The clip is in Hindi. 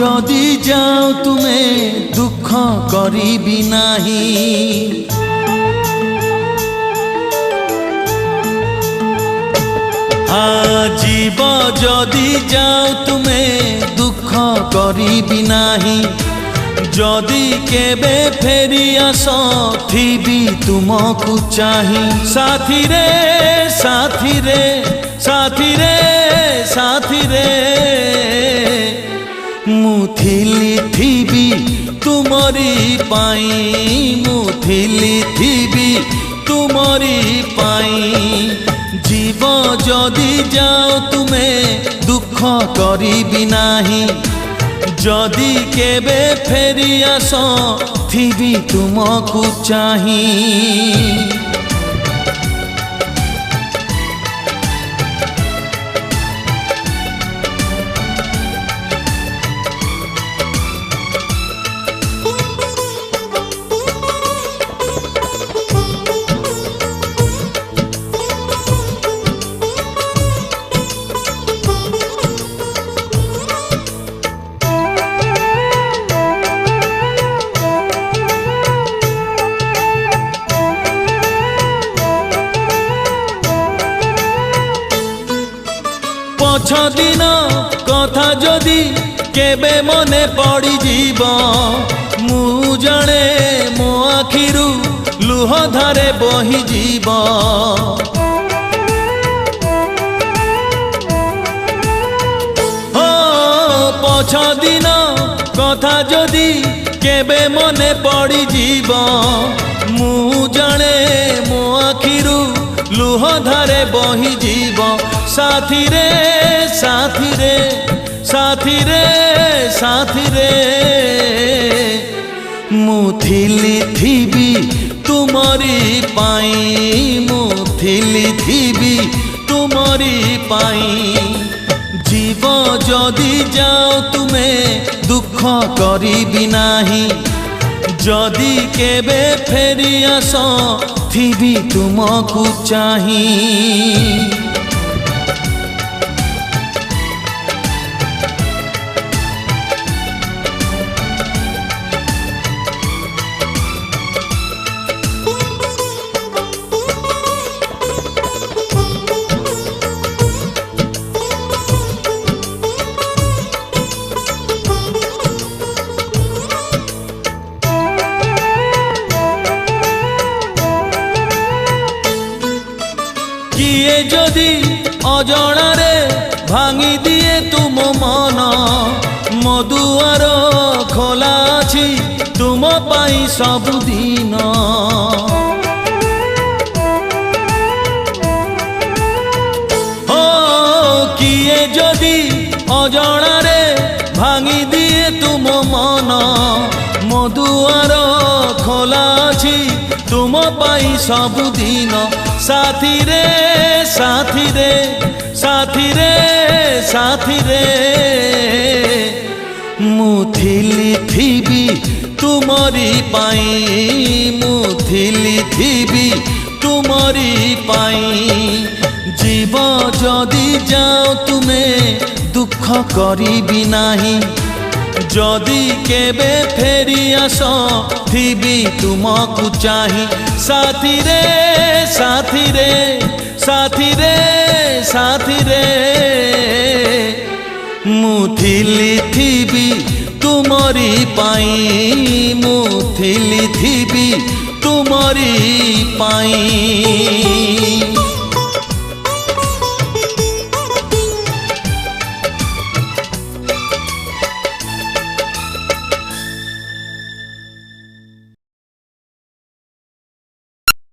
जदि जाओ तुमे दुख करिबि नाही। जीव जदि जाओ तुमे दुख करिबि नाही। जदि केबे फेरी आस थिबी तुमको चाही। साथी रे साथी रे साथी रे साथी रे मुथिली थिबी तुमरी पाई। मुथिली थिबी तुमरी पाई। जीव जदि जाओ तुमे दुख करिबि नाही। जदि केबे फेरी आस थिबी तुमको चाही। पछ दिन कथा जदि केबे मने पड़ी जीव। मु जणे मो आखिरु लुह धारे बही जीव। पछ दिन कथा जदि केबे मने पड़ी जीव। मु जणे मो आखिरु लुह धारे बही जीव। साथी रे साथी रे साथी रे साथी रे मुथिली थिबी तुमरी पाई। मुथिली थिबी तुमरी पाई। जीव जदि जाओ तुमे दुख करिबि नाही। जदि केबे फेरी आस थिबी तुमको चाही। किए जदि अजणारे भांगी दिए तुम मन। मो दुआर खोला अछि तुम पाई सबुदिन। किए जदि अजणारे भांगी दिए तुम मन। मो दुआर खोला अछि तुम पाई सबुदिन। साथी रे साथी रे साथी रे साथी रे मुथिली थिबी तुमरी पाई। मुथिली थिबी तुमरी पाई। जीव जदि जाओ तुमे दुख करिबि नाही। जदि केबे फेरी आस थिबी तुमको चाही। साथी रे साथी रे साथी रे साथी रे मुथिली थिबी तुमरी पाई। मुथिली थिबी तुमरी पाई।